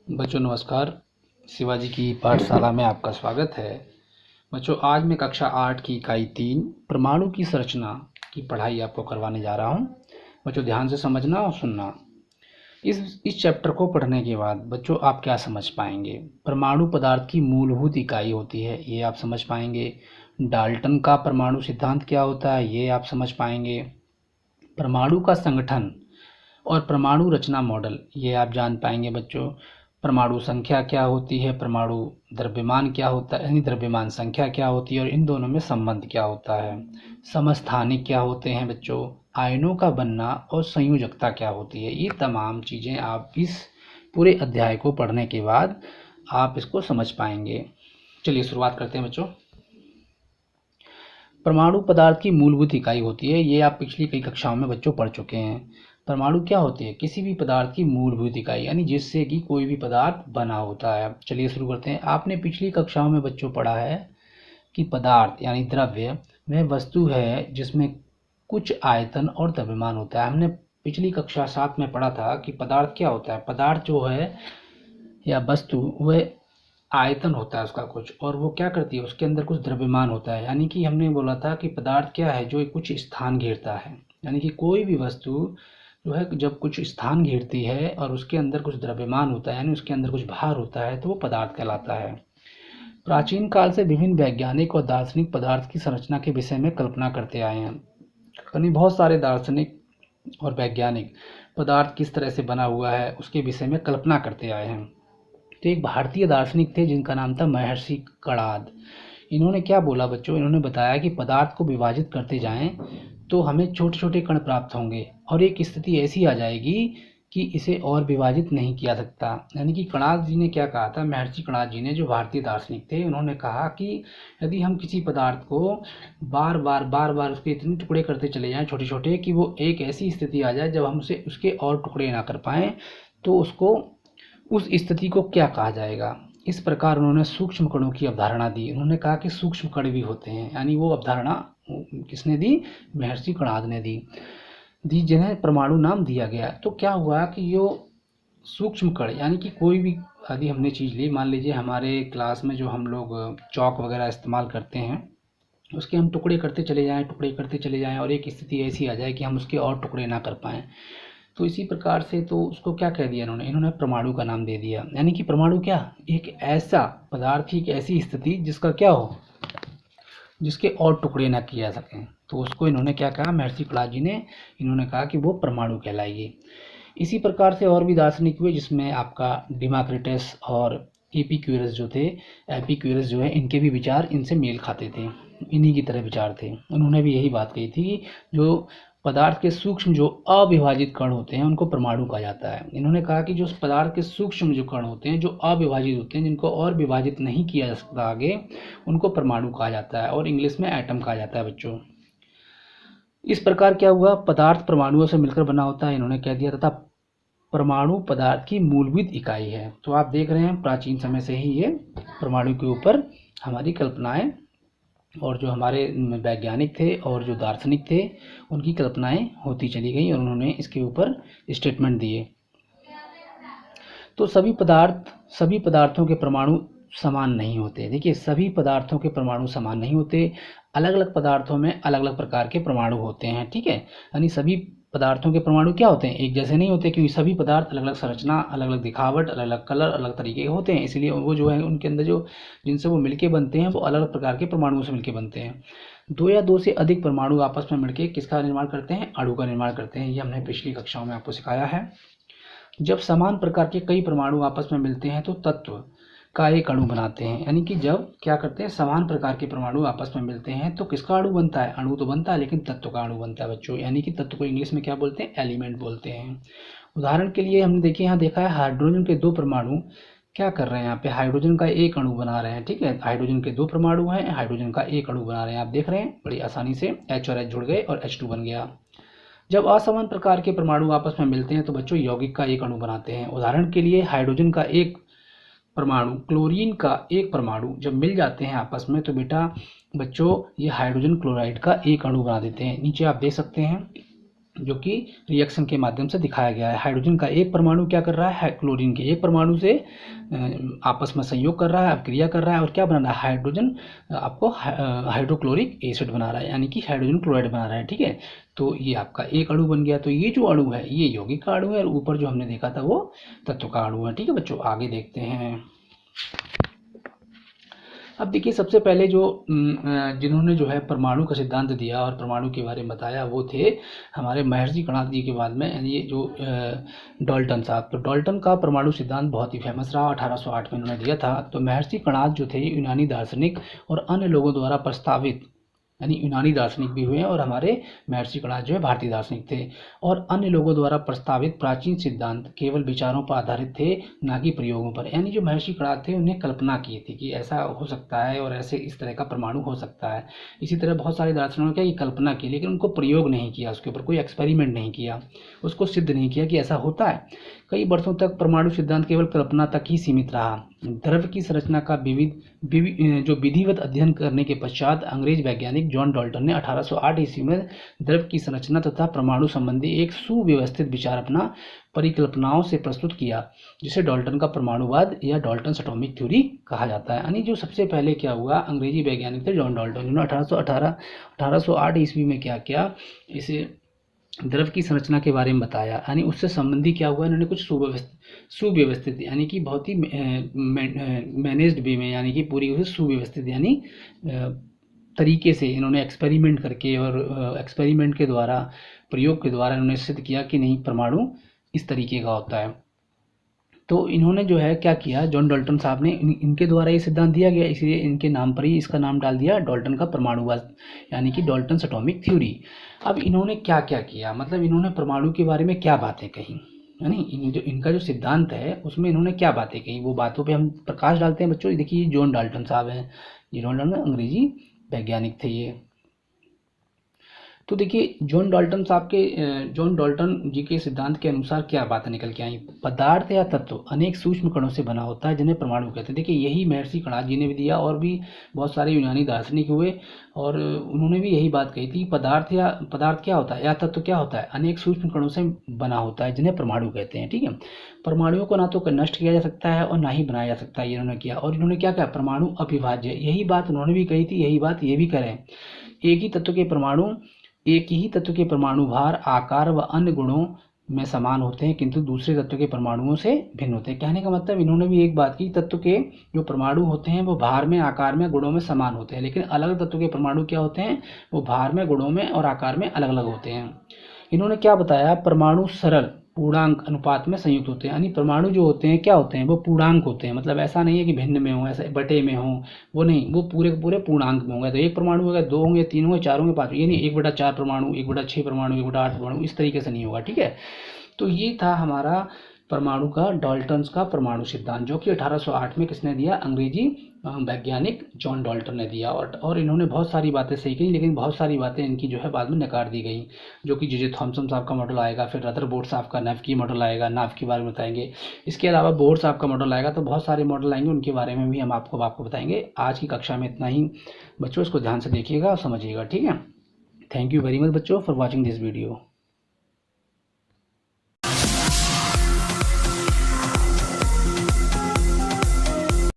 बच्चों नमस्कार। शिवाजी की पाठशाला में आपका स्वागत है। बच्चों आज मैं कक्षा 8 की इकाई 3 परमाणु की संरचना की पढ़ाई आपको करवाने जा रहा हूं। बच्चों ध्यान से समझना और सुनना। इस चैप्टर को पढ़ने के बाद बच्चों आप क्या समझ पाएंगे। परमाणु पदार्थ की मूलभूत इकाई होती है, ये आप समझ पाएंगे। डाल्टन का परमाणु सिद्धांत क्या होता है, ये आप समझ पाएंगे। परमाणु का संगठन और परमाणु रचना मॉडल, ये आप जान पाएंगे बच्चों। परमाणु संख्या क्या होती है, परमाणु द्रव्यमान क्या होता है, यानी द्रव्यमान संख्या क्या होती है और इन दोनों में संबंध क्या होता है। समस्थानिक क्या होते हैं बच्चों, आयनों का बनना और संयोजकता क्या होती है। ये तमाम चीज़ें आप इस पूरे अध्याय को पढ़ने के बाद आप इसको समझ पाएंगे। चलिए शुरुआत करते हैं बच्चों। परमाणु पदार्थ की मूलभूत इकाई होती है, ये आप पिछली कई कक्षाओं में बच्चों पढ़ चुके हैं। परमाणु क्या होती है, किसी भी पदार्थ की मूलभूत इकाई, यानी जिससे कि कोई भी पदार्थ बना होता है। चलिए शुरू करते हैं। आपने पिछली कक्षाओं में बच्चों पढ़ा है कि पदार्थ यानी द्रव्य वह वस्तु है जिसमें कुछ आयतन और द्रव्यमान होता है। हमने पिछली कक्षा 7 में पढ़ा था कि पदार्थ क्या होता है। पदार्थ जो है या वस्तु वह आयतन होता है उसका कुछ, और वो क्या करती है, उसके अंदर कुछ द्रव्यमान होता है। यानी कि हमने बोला था कि पदार्थ क्या है, जो कुछ स्थान घेरता है। यानी कि कोई भी वस्तु जो है जब कुछ स्थान घेरती है और उसके अंदर कुछ द्रव्यमान होता है, यानी उसके अंदर कुछ भार होता है, तो वो पदार्थ कहलाता है। प्राचीन काल से विभिन्न वैज्ञानिक और दार्शनिक पदार्थ की संरचना के विषय में कल्पना करते आए हैं। यानी बहुत सारे दार्शनिक और वैज्ञानिक पदार्थ किस तरह से बना हुआ है उसके विषय में कल्पना करते आए हैं। तो एक भारतीय दार्शनिक थे जिनका नाम था महर्षि कणाद। इन्होंने क्या बोला बच्चों, इन्होंने बताया कि पदार्थ को विभाजित करते जाएं तो हमें छोटे छोटे कण प्राप्त होंगे और एक स्थिति ऐसी आ जाएगी कि इसे और विभाजित नहीं किया सकता। यानी कि कणाद जी ने क्या कहा था, महर्षि कणाद जी ने, जो भारतीय दार्शनिक थे, उन्होंने कहा कि यदि हम किसी पदार्थ को बार बार उसके इतने टुकड़े करते चले जाएं छोटे छोटे कि वो एक ऐसी स्थिति आ जाए जब हम उसे उसके और टुकड़े ना कर पाएं, तो उसको उस स्थिति को क्या कहा जाएगा। इस प्रकार उन्होंने सूक्ष्म कणों की अवधारणा दी। उन्होंने कहा कि सूक्ष्म कण भी होते हैं, यानी वो अवधारणा किसने दी, महर्षि कणाद ने दी जिन्हें परमाणु नाम दिया गया। तो क्या हुआ कि यो सूक्ष्म कण, यानी कि कोई भी यदि हमने चीज़ ली, मान लीजिए हमारे क्लास में जो हम लोग चौक वगैरह इस्तेमाल करते हैं, उसके हम टुकड़े करते चले जाएं और एक स्थिति ऐसी आ जाए कि हम उसके और टुकड़े ना कर पाएँ, तो इसी प्रकार से तो उसको क्या कह दिया इन्होंने परमाणु का नाम दे दिया। यानी कि परमाणु क्या, एक ऐसा पदार्थ की एक ऐसी स्थिति जिसका क्या हो, जिसके और टुकड़े ना किए जा सकें, तो उसको इन्होंने क्या कहा, महर्षि कणाद जी ने, इन्होंने कहा कि वो परमाणु कहलाएगी। इसी प्रकार से और भी दार्शनिक हुए, जिसमें आपका डिमाक्रिटस और एपिक्यूरस जो थे, एपिक्यूरस जो है, इनके भी विचार इनसे मेल खाते थे, इन्हीं की तरह विचार थे। उन्होंने भी यही बात कही थी कि जो पदार्थ के सूक्ष्म जो अविभाजित कण होते हैं उनको परमाणु कहा जाता है। इन्होंने कहा कि जो पदार्थ के सूक्ष्म जो कण होते हैं, जो अविभाजित होते हैं, जिनको और विभाजित नहीं किया जा सकता आगे, उनको परमाणु कहा जाता है और इंग्लिश में एटम कहा जाता है बच्चों। इस प्रकार क्या हुआ, पदार्थ परमाणुओं से मिलकर बना होता है, इन्होंने कह दिया, तथा परमाणु पदार्थ की मूलभूत इकाई है। तो आप देख रहे हैं प्राचीन समय से ही ये परमाणु के ऊपर हमारी कल्पनाएं, और जो हमारे वैज्ञानिक थे और जो दार्शनिक थे उनकी कल्पनाएं होती चली गई और उन्होंने इसके ऊपर स्टेटमेंट दिए। तो सभी पदार्थों के परमाणु समान नहीं होते। देखिए, सभी पदार्थों के परमाणु समान नहीं होते, अलग अलग पदार्थों में अलग अलग प्रकार के परमाणु होते हैं, ठीक है। यानी सभी पदार्थों के परमाणु क्या होते हैं, एक जैसे नहीं होते, क्योंकि सभी पदार्थ अलग अलग संरचना, अलग अलग दिखावट, अलग अलग कलर, अलग तरीके के होते हैं, इसलिए वो जो है उनके अंदर जो जिनसे वो मिलके बनते हैं वो अलग अलग प्रकार के परमाणुओं से मिलके बनते हैं। दो या दो से अधिक परमाणु आपस में मिलकर किसका निर्माण करते हैं, अणु का निर्माण करते हैं। ये हमने पिछली कक्षाओं में आपको सिखाया है। जब समान प्रकार के कई परमाणु आपस में मिलते हैं तो तत्व का एक अणु बनाते हैं। यानी कि जब क्या करते हैं, समान प्रकार के परमाणु आपस में मिलते हैं तो किसका अणु बनता है, अणु तो बनता है लेकिन तत्व का अणु बनता है बच्चों। यानी कि तत्व को इंग्लिश में क्या बोलते हैं, एलिमेंट बोलते हैं। उदाहरण के लिए हमने देखिए, यहाँ देखा है हाइड्रोजन के दो परमाणु क्या कर रहे हैं, यहाँ पे हाइड्रोजन का एक अणु बना रहे हैं, ठीक है। हाइड्रोजन के दो परमाणु हैं, हाइड्रोजन का एक अणु बना रहे हैं, आप देख रहे हैं बड़ी आसानी से H और H जुड़ गए और H2 बन गया। जब असमान प्रकार के परमाणु आपस में मिलते हैं तो बच्चों यौगिक का एक अणु बनाते हैं। उदाहरण के लिए हाइड्रोजन का एक परमाणु, क्लोरीन का एक परमाणु जब मिल जाते हैं आपस में तो बेटा बच्चों ये हाइड्रोजन क्लोराइड का एक अणु बना देते हैं। नीचे आप देख सकते हैं जो कि रिएक्शन के माध्यम से दिखाया गया है। हाइड्रोजन का एक परमाणु क्या कर रहा है, क्लोरीन के एक परमाणु से आपस में संयोग कर रहा है, अभिक्रिया कर रहा है और क्या बना रहा है, हाइड्रोजन आपको हाइड्रोक्लोरिक एसिड बना रहा है, यानी कि हाइड्रोजन क्लोराइड बना रहा है। ठीक है, तो ये आपका एक अणु बन गया। तो ये जो अणु है ये यौगिक का अणु है और ऊपर जो हमने देखा था वो तत्व का अणु है। ठीक है बच्चों, आगे देखते हैं। अब देखिए, सबसे पहले जो जिन्होंने जो है परमाणु का सिद्धांत दिया और परमाणु के बारे में बताया वो थे हमारे महर्षि कणाद जी के बाद में, यानी ये जो डाल्टन साहब। तो डाल्टन का परमाणु सिद्धांत बहुत ही फेमस रहा, 1808 में उन्होंने दिया था। तो महर्षि कणाद जो थे यूनानी दार्शनिक और अन्य लोगों द्वारा प्रस्तावित, यानी यूनानी दार्शनिक भी हुए और हमारे महर्षि कणाद जो है भारतीय दार्शनिक थे, और अन्य लोगों द्वारा प्रस्तावित प्राचीन सिद्धांत केवल विचारों पर आधारित थे, ना कि प्रयोगों पर। यानी जो महर्षि कणाद थे उन्हें कल्पना की थी कि ऐसा हो सकता है और ऐसे इस तरह का परमाणु हो सकता है। इसी तरह बहुत सारे दार्शनिकों ने क्या, ये कल्पना की, लेकिन उनको प्रयोग नहीं किया, उसके ऊपर कोई एक्सपेरिमेंट नहीं किया, उसको सिद्ध नहीं किया कि ऐसा होता है। कई वर्षों तक परमाणु सिद्धांत केवल कल्पना तक ही सीमित रहा। द्रव्य की संरचना का जो विधिवत अध्ययन करने के पश्चात अंग्रेज वैज्ञानिक जॉन डाल्टन ने 1808 ईस्वी में द्रव्य की संरचना तथा परमाणु संबंधी एक सुव्यवस्थित विचार अपना परिकल्पनाओं से प्रस्तुत किया, जिसे डाल्टन का परमाणुवाद या डाल्टन एटॉमिक थ्योरी कहा जाता है। यानी जो सबसे पहले क्या हुआ, अंग्रेजी वैज्ञानिक थे जॉन डाल्टन, जिन्होंने 1808 ईस्वी में क्या किया, इसे द्रव्य की संरचना के बारे में बताया। यानी उससे संबंधी क्या हुआ, इन्होंने कुछ सुव्यवस्थित यानी कि बहुत ही मैनेज्ड वे में, यानी कि पूरी सुव्यवस्थित यानी तरीके से इन्होंने एक्सपेरिमेंट करके और एक्सपेरिमेंट के द्वारा, प्रयोग के द्वारा इन्होंने सिद्ध किया कि नहीं, परमाणु इस तरीके का होता है। तो इन्होंने जो है क्या किया, जॉन डाल्टन साहब ने, इनके द्वारा ये सिद्धांत दिया गया, इसलिए इनके नाम पर ही इसका नाम डाल दिया डाल्टन का परमाणुवाद, यानी कि डाल्टन एटॉमिक थ्योरी। अब इन्होंने क्या क्या किया, मतलब इन्होंने परमाणु के बारे में क्या बातें कही, यानी जो इनका जो सिद्धांत है उसमें इन्होंने क्या बातें कही, वो बातों पे हम प्रकाश डालते हैं बच्चों। देखिए, जॉन डाल्टन साहब हैं, ये जॉन डाल्टन अंग्रेजी वैज्ञानिक थे ये। तो देखिए, जॉन डाल्टन जी के सिद्धांत के अनुसार क्या बातें निकल के आई, पदार्थ या तत्व अनेक सूक्ष्म कणों से बना होता है जिन्हें परमाणु कहते हैं। देखिए, यही महर्षि कणाद जी ने भी दिया और भी बहुत सारे यूनानी दार्शनिक हुए और उन्होंने भी यही बात कही थी, पदार्थ क्या होता है या तत्व क्या होता है, अनेक सूक्ष्म कणों से बना होता है जिन्हें परमाणु कहते हैं। ठीक है, परमाणुओं को ना तो नष्ट किया जा सकता है और ना ही बनाया जा सकता है, ये इन्होंने किया। और इन्होंने क्या कहा, परमाणु अविभाज्य, यही बात उन्होंने भी कही थी, यही बात ये भी करें। एक ही तत्व के परमाणु भार, आकार व अन्य गुणों में समान होते हैं, किंतु दूसरे तत्व के परमाणुओं से भिन्न होते हैं। कहने का मतलब, इन्होंने भी एक बात की, तत्व के जो परमाणु होते हैं वो भार में, आकार में, गुणों में समान होते हैं, लेकिन अलग तत्व के परमाणु क्या होते हैं, वो भार में, गुणों में और आकार में अलग अलग होते हैं। इन्होंने क्या बताया, परमाणु सरल पूर्णांक अनुपात में संयुक्त होते हैं, यानी परमाणु जो होते हैं क्या होते हैं, वो पूर्णांक होते हैं। मतलब ऐसा नहीं है कि भिन्न में हो, ऐसा बटे में हो, वो नहीं, वो पूरे पूरे पूर्णांक में होंगे। तो एक परमाणु होगा, दो होंगे, तीन होंगे, चार होंगे, पाँच, ये नहीं 1/4 परमाणु, 1/6 परमाणु, 1/8 परमाणु, इस तरीके से नहीं होगा। ठीक है, तो ये था हमारा परमाणु का, डाल्टन्स का परमाणु सिद्धांत, जो कि 1808 में किसने दिया, अंग्रेजी वैज्ञानिक जॉन डाल्टन ने दिया। और इन्होंने बहुत सारी बातें सही कही, लेकिन बहुत सारी बातें इनकी जो है बाद में नकार दी गई, जो कि जे थॉमसन साहब का मॉडल आएगा, फिर रदरफोर्ड साहब का नाव की मॉडल आएगा, नाव के बारे में बताएंगे। इसके अलावा बोर साहब का मॉडल आएगा, तो बहुत सारे मॉडल आएंगे, उनके बारे में भी हम आपको बताएंगे। आज की कक्षा में इतना ही बच्चों, इसको ध्यान से देखिएगा और समझिएगा। ठीक है, थैंक यू वेरी मच बच्चों फॉर वॉचिंग दिस वीडियो।